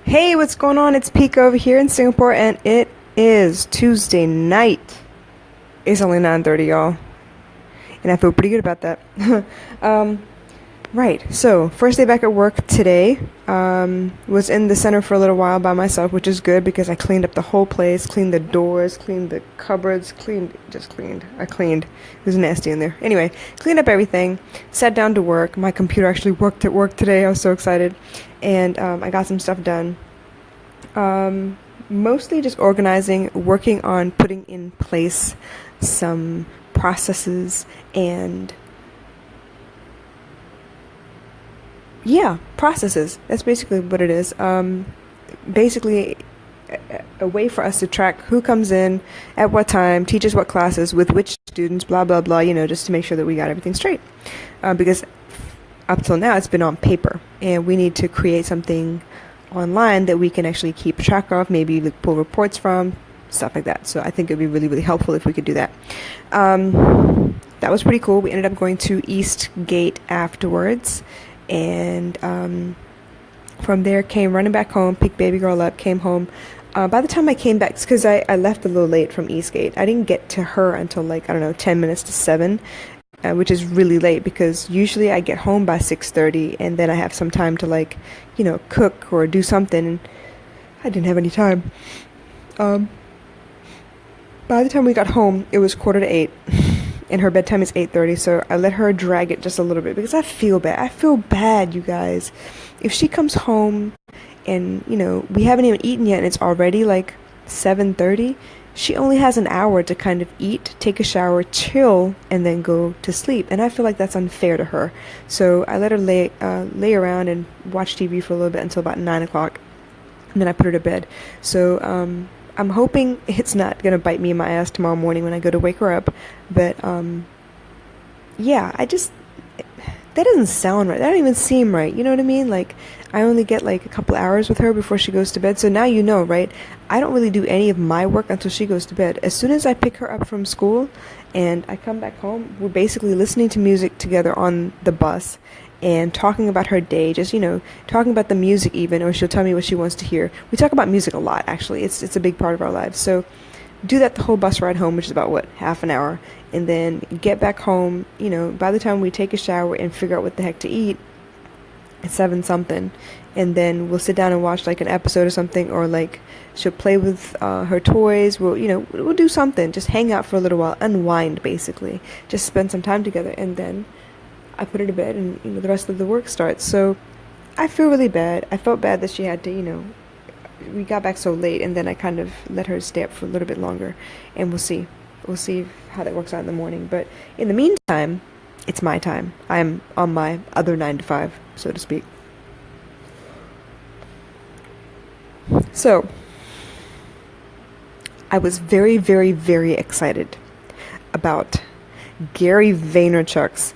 Hey, what's going on? It's Pika over here in Singapore, and it is Tuesday night. It's only 9:30, y'all, and I feel pretty good about that. um, right. So, first day back at work today. Was in the center for a little while by myself, which is good because I cleaned up the whole place, cleaned the doors, cleaned the cupboards, cleaned. I cleaned. It was nasty in there. Anyway, cleaned up everything. Sat down to work. My computer actually worked at work today. I was so excited. And I got some stuff done. Mostly just organizing, working on putting in place some processes and processes. That's basically what it is. Basically a way for us to track who comes in, at what time, teaches what classes, with which students, blah, blah, blah, just to make sure that we got everything straight. Because up till now, it's been on paper, and we need to create something online that we can actually keep track of, maybe pull reports from, stuff like that. So I think it'd be really, really helpful if we could do that. That was pretty cool. We ended up going to East Gate afterwards, and from there came running back home, picked baby girl up, came home. By the time I came back, because I left a little late from Eastgate, I didn't get to her until 10 minutes to 7, which is really late because usually I get home by 6:30 and then I have some time to cook or do something, and I didn't have any time. By the time we got home, it was 7:45 and her bedtime is 8:30, so I let her drag it just a little bit because I feel bad. I feel bad, you guys. If she comes home and, we haven't even eaten yet and it's already 7:30, she only has an hour to kind of eat, take a shower, chill, and then go to sleep. And I feel like that's unfair to her. So I let her lay around and watch TV for a little bit until about 9 o'clock. And then I put her to bed. So I'm hoping it's not going to bite me in my ass tomorrow morning when I go to wake her up. But that doesn't sound right. That doesn't even seem right. You know what I mean? I only get a couple hours with her before she goes to bed. So now you know, right? I don't really do any of my work until she goes to bed. As soon as I pick her up from school and I come back home, we're basically listening to music together on the bus and talking about her day, just, talking about the music even, or she'll tell me what she wants to hear. We talk about music a lot, actually. It's a big part of our lives. So do that the whole bus ride home, which is about, half an hour. And then get back home, by the time we take a shower and figure out what the heck to eat, it's 7 something. And then we'll sit down and watch an episode or something, or she'll play with her toys. We'll do something, just hang out for a little while, unwind basically, just spend some time together. And then I put her to bed, and the rest of the work starts. So I feel really bad. I felt bad that she had to, we got back so late, and then I kind of let her stay up for a little bit longer, and we'll see how that works out in the morning. But in the meantime, it's my time. I'm on my other 9 to 5, so to speak. So I was very, very, very excited about Gary Vaynerchuk's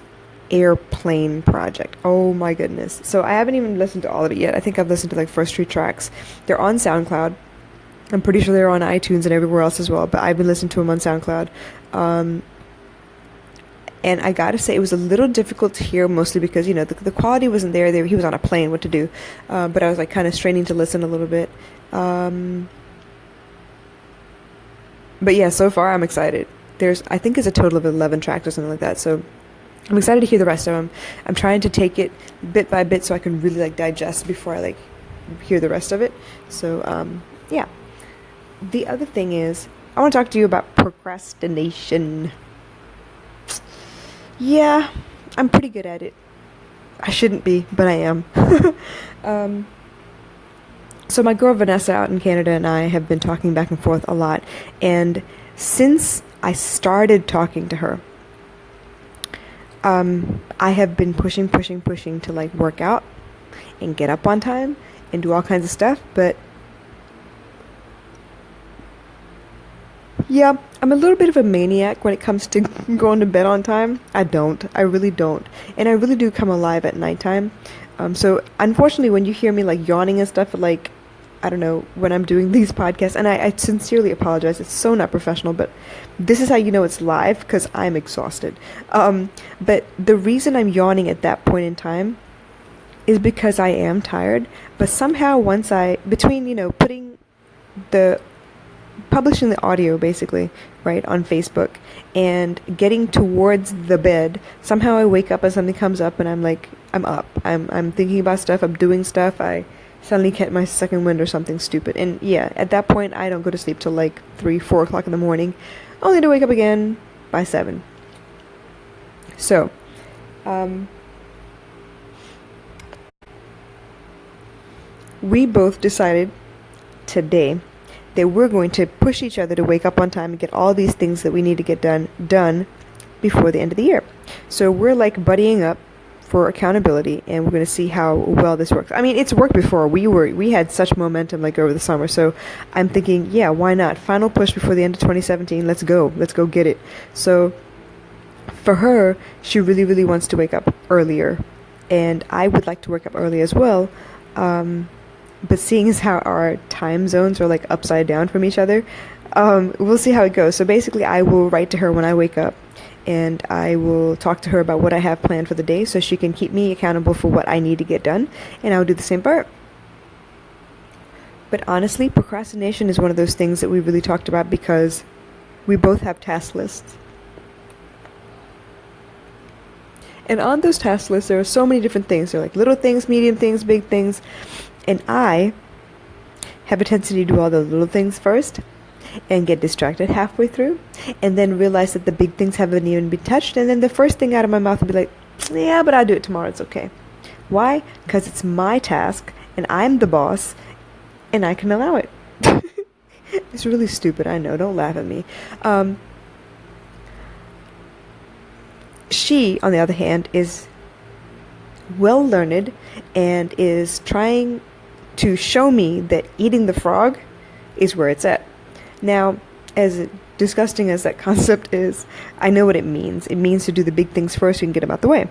airplane project. Oh my goodness. So I haven't even listened to all of it yet. I think I've listened to first 3 tracks. They're on SoundCloud. I'm pretty sure they're on iTunes and everywhere else as well, but I've been listening to them on SoundCloud. And I gotta say, it was a little difficult to hear, mostly because, the quality wasn't there. He was on a plane, what to do. But I was kind of straining to listen a little bit. But yeah, so far I'm excited. I think it's a total of 11 tracks or something like that. So I'm excited to hear the rest of them. I'm trying to take it bit by bit so I can really digest before I hear the rest of it. So yeah. The other thing is, I want to talk to you about procrastination. Yeah, I'm pretty good at it. I shouldn't be, but I am. So my girl Vanessa out in Canada and I have been talking back and forth a lot. And since I started talking to her, I have been pushing to work out and get up on time and do all kinds of stuff. But yeah, I'm a little bit of a maniac when it comes to going to bed on time. I really don't. And I really do come alive at nighttime. So unfortunately, when you hear me yawning and stuff, I don't know, when I'm doing these podcasts, and I sincerely apologize, it's so not professional, but this is how you know it's live, because I'm exhausted. But the reason I'm yawning at that point in time is because I am tired. But somehow once between, putting the publishing the audio basically, right, on Facebook and getting towards the bed, somehow I wake up and something comes up and I'm like, I'm up. I'm thinking about stuff, I'm doing stuff, I suddenly get my second wind or something stupid. And yeah, at that point I don't go to sleep till like 3, 4 o'clock in the morning, only to wake up again by 7. So, we both decided today that we're going to push each other to wake up on time and get all these things that we need to get done before the end of the year. So we're like buddying up for accountability, and we're going to see how well this works. I mean, it's worked before. We had such momentum like over the summer, so I'm thinking, yeah, why not? Final push before the end of 2017. Let's go get it. So for her, she really, really wants to wake up earlier, and I would like to wake up early as well. But seeing as how our time zones are like upside down from each other, we'll see how it goes. So basically, I will write to her when I wake up, and I will talk to her about what I have planned for the day so she can keep me accountable for what I need to get done, and I'll do the same for her. But honestly, procrastination is one of those things that we really talked about because we both have task lists. And on those task lists, there are so many different things. There are like little things, medium things, big things. And I have a tendency to do all the little things first and get distracted halfway through and then realize that the big things haven't even been touched. And then the first thing out of my mouth will be like, yeah, but I'll do it tomorrow. It's okay. Why? Because it's my task and I'm the boss and I can allow it. It's really stupid. I know. Don't laugh at me. She, on the other hand, is well learned and is trying to show me that eating the frog is where it's at. Now, as disgusting as that concept is, I know what it means. It means to do the big things first so you can get them out the way.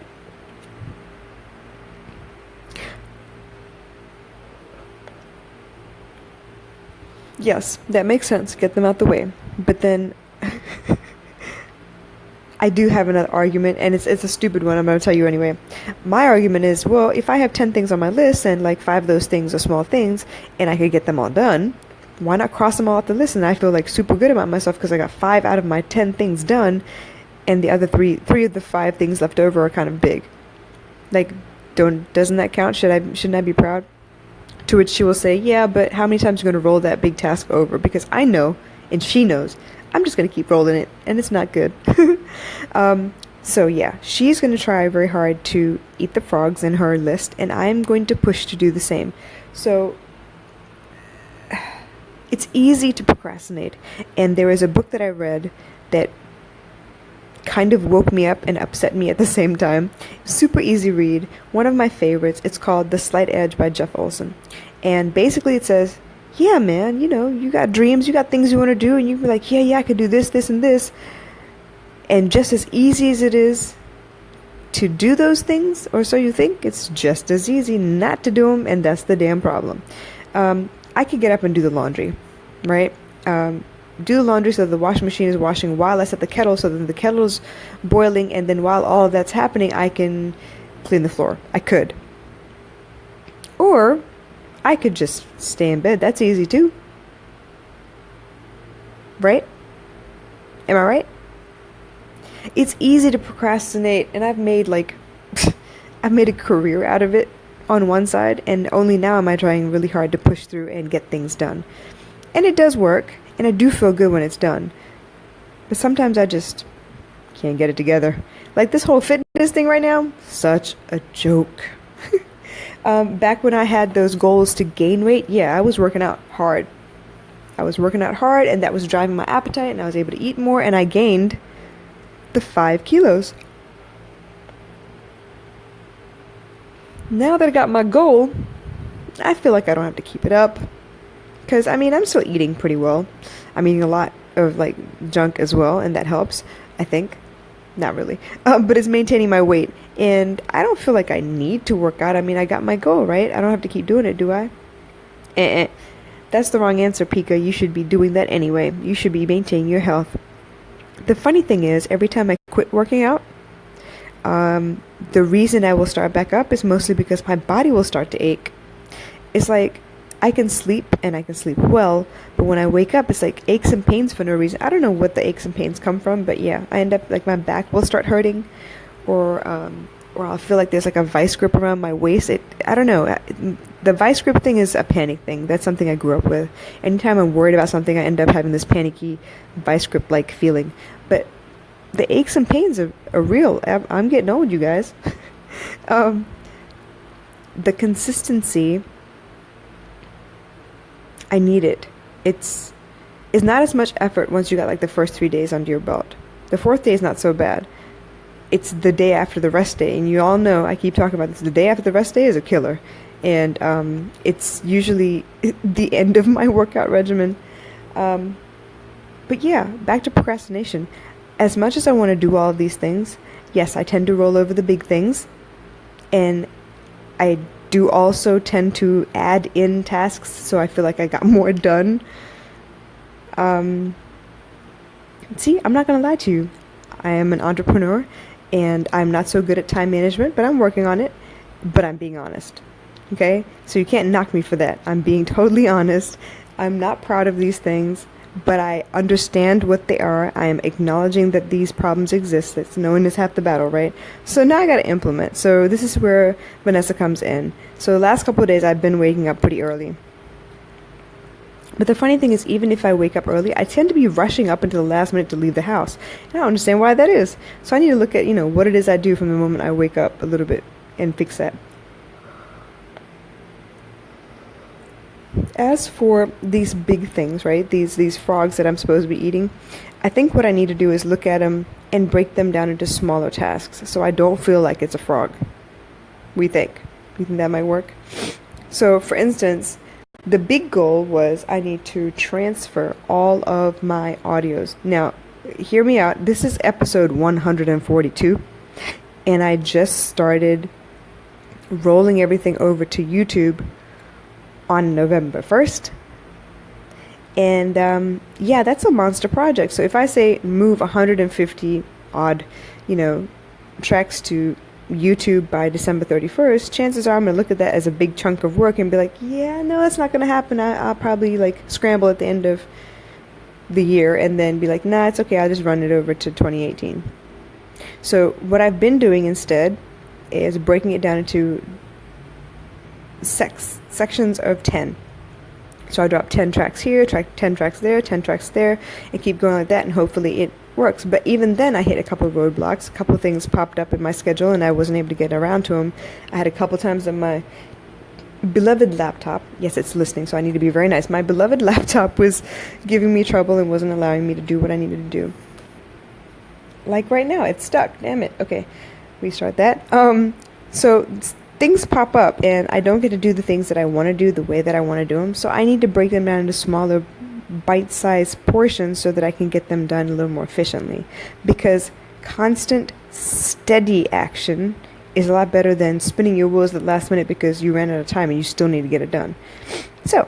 Yes, that makes sense. Get them out the way. But then I do have another argument, and it's a stupid one. I'm going to tell you anyway. My argument is, well, if I have 10 things on my list and like 5 of those things are small things and I could get them all done, why not cross them all off the list? And I feel like super good about myself because I got 5 out of my 10 things done, and the other 3 of the 5 things left over are kind of big. Like, doesn't that count? Shouldn't I be proud? To which she will say, yeah, but how many times are you going to roll that big task over? Because I know, and she knows, I'm just going to keep rolling it, and it's not good. So yeah, she's going to try very hard to eat the frogs in her list, and I'm going to push to do the same. So it's easy to procrastinate, and there is a book that I read that kind of woke me up and upset me at the same time. Super easy read, one of my favorites. It's called The Slight Edge by Jeff Olson, and basically it says, yeah, man, you got dreams, you got things you want to do, and you can be like, yeah, I could do this, this, and this. And just as easy as it is to do those things, or so you think, it's just as easy not to do them, and that's the damn problem. I could get up and do the laundry, right? Do the laundry so the washing machine is washing while I set the kettle so that the kettle's boiling, and then while all of that's happening, I can clean the floor. I could. Or I could just stay in bed. That's easy too. Right? Am I right? It's easy to procrastinate, and I've made a career out of it on one side, and only now am I trying really hard to push through and get things done. And it does work, and I do feel good when it's done. But sometimes I just can't get it together. Like this whole fitness thing right now, such a joke. Back when I had those goals to gain weight, yeah, I was working out hard. And that was driving my appetite, and I was able to eat more, and I gained the 5 kilos. Now that I got my goal, I feel like I don't have to keep it up. Because, I'm still eating pretty well. I'm eating a lot of, junk as well, and that helps, I think. Not really. But it's maintaining my weight. And I don't feel like I need to work out. I got my goal, right? I don't have to keep doing it, do I? That's the wrong answer, Pika. You should be doing that anyway. You should be maintaining your health. The funny thing is, every time I quit working out, The reason I will start back up is mostly because my body will start to ache. It's like I can sleep and I can sleep well, but when I wake up, it's like aches and pains for no reason. I don't know what the aches and pains come from, but yeah, I end up like my back will start hurting, or I'll feel like there's like a vice grip around my waist. I don't know. The vice grip thing is a panic thing. That's something I grew up with. Anytime I'm worried about something, I end up having this panicky vice grip like feeling. But the aches and pains are real. I'm getting old, you guys. The consistency, I need it. It's not as much effort once you got like the first 3 days under your belt. The fourth day is not so bad. It's the day after the rest day, and you all know I keep talking about this. The day after the rest day is a killer, and it's usually the end of my workout regimen. But yeah, back to procrastination. As much as I want to do all of these things, yes, I tend to roll over the big things, and I do also tend to add in tasks so I feel like I got more done. See, I'm not gonna lie to you. I am an entrepreneur, and I'm not so good at time management, but I'm working on it. But I'm being honest. Okay? So you can't knock me for that. I'm being totally honest. I'm not proud of these things, but I understand what they are. I am acknowledging that these problems exist. That's knowing is half the battle, right? So now I gotta implement. So this is where Vanessa comes in. So the last couple of days I've been waking up pretty early. But the funny thing is, even if I wake up early, I tend to be rushing up until the last minute to leave the house. And I don't understand why that is. So I need to look at, what it is I do from the moment I wake up a little bit and fix that. As for these big things, right, these frogs that I'm supposed to be eating, I think what I need to do is look at them and break them down into smaller tasks so I don't feel like it's a frog. We think. You think that might work? So, for instance, the big goal was I need to transfer all of my audios. Now, hear me out. This is episode 142, and I just started rolling everything over to YouTube on November 1st. And yeah, that's a monster project. So if I say move 150 odd, tracks to YouTube by December 31st, chances are I'm going to look at that as a big chunk of work and be like, yeah, no, that's not going to happen. I'll probably scramble at the end of the year and then be like, nah, it's okay. I'll just run it over to 2018. So what I've been doing instead is breaking it down into sections of 10. So I drop 10 tracks here, 10 tracks there, 10 tracks there, and keep going like that, and hopefully it works. But even then, I hit a couple of roadblocks. A couple of things popped up in my schedule, and I wasn't able to get around to them. I had a couple times on my beloved laptop. Yes, it's listening, so I need to be very nice. My beloved laptop was giving me trouble and wasn't allowing me to do what I needed to do. Like right now, it's stuck. Damn it. Okay, restart that. So things pop up, and I don't get to do the things that I want to do the way that I want to do them. So I need to break them down into smaller, bite-sized portions so that I can get them done a little more efficiently. Because constant, steady action is a lot better than spinning your wheels at the last minute because you ran out of time and you still need to get it done. So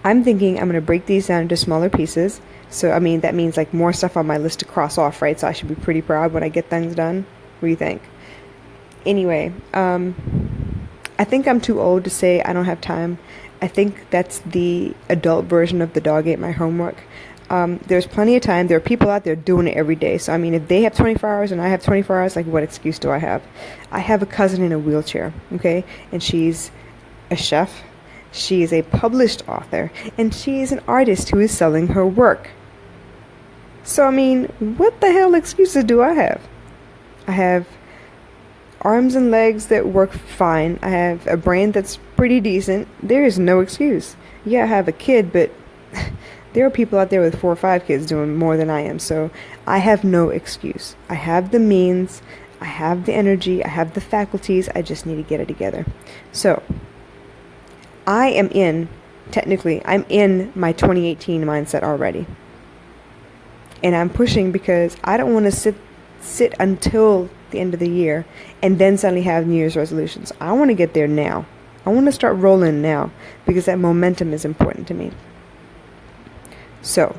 I'm thinking I'm going to break these down into smaller pieces. So, that means more stuff on my list to cross off, right? So I should be pretty proud when I get things done. What do you think? Anyway, I think I'm too old to say I don't have time. I think that's the adult version of the dog ate my homework. There's plenty of time. There are people out there doing it every day. So, if they have 24 hours and I have 24 hours, what excuse do I have? I have a cousin in a wheelchair, okay? And she's a chef. She is a published author. And she is an artist who is selling her work. So, what the hell excuses do I have? I have arms and legs that work fine. I have a brain that's pretty decent. There is no excuse. Yeah, I have a kid, but there are people out there with 4 or 5 kids doing more than I am. So I have no excuse. I have the means. I have the energy. I have the faculties. I just need to get it together. So I'm in my 2018 mindset already. And I'm pushing because I don't want to sit until the end of the year and then suddenly have New Year's resolutions. I want to get there now. I want to start rolling now because that momentum is important to me. So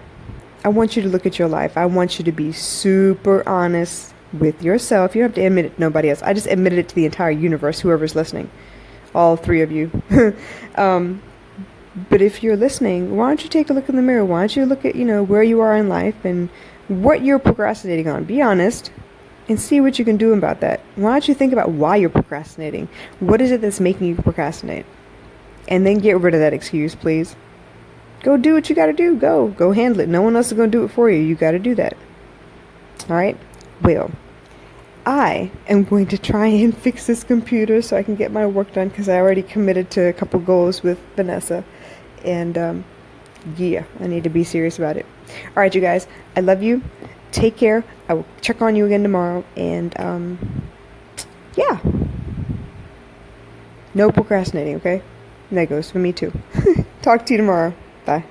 I want you to look at your life. I want you to be super honest with yourself. You don't have to admit it to nobody else. I just admitted it to the entire universe, whoever's listening. All three of you. But if you're listening, why don't you take a look in the mirror? Why don't you look at, where you are in life and what you're procrastinating on? Be honest and see what you can do about that. Why don't you think about why you're procrastinating? What is it that's making you procrastinate? And then get rid of that excuse, please. Go do what you got to do. Go handle it. No one else is going to do it for you. You got to do that. All right? Well, I am going to try and fix this computer so I can get my work done because I already committed to a couple goals with Vanessa. And yeah, I need to be serious about it. All right, you guys. I love you. Take care. I will check on you again tomorrow. And yeah. No procrastinating, okay? And that goes for me too. Talk to you tomorrow. Bye.